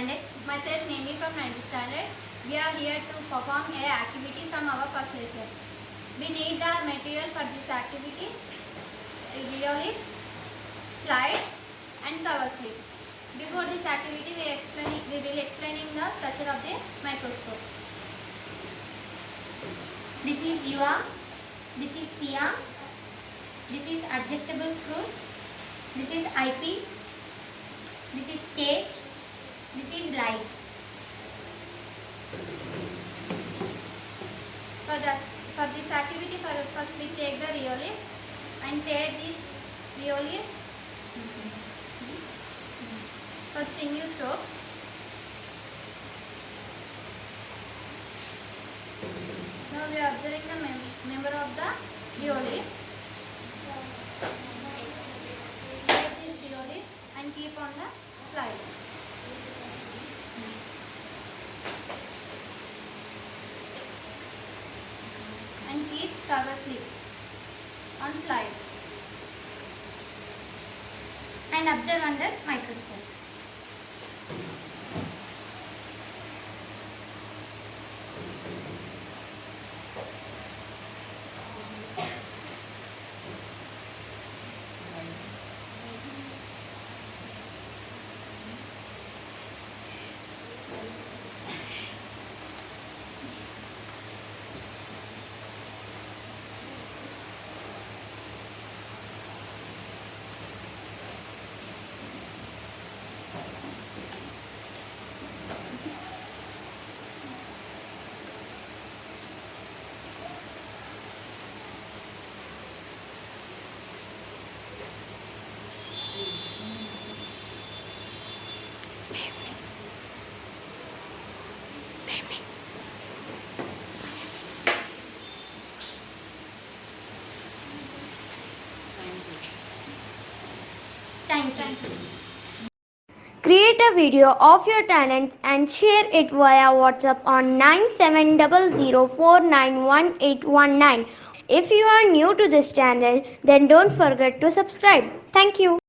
standard. Myself Nemi from 9th standard. We are here to perform a activity from our first lesson. We need the material for this activity: rheolith, slide and cover slip. Before this activity we will explaining the structure of the microscope. This is UR, this is CR, this is adjustable screws, this is eyepiece, this is cage, this is light. For this activity, first we take the rheolith and tear this rheolith. First single stroke. Now we are observing the member of the rheolith. Take this rheolith and keep on the slide. And keep cover slip on slide. And observe under microscope. Thank you. Create a video of your talents and share it via WhatsApp on 9700491819. If you are new to this channel, then don't forget to subscribe. Thank you.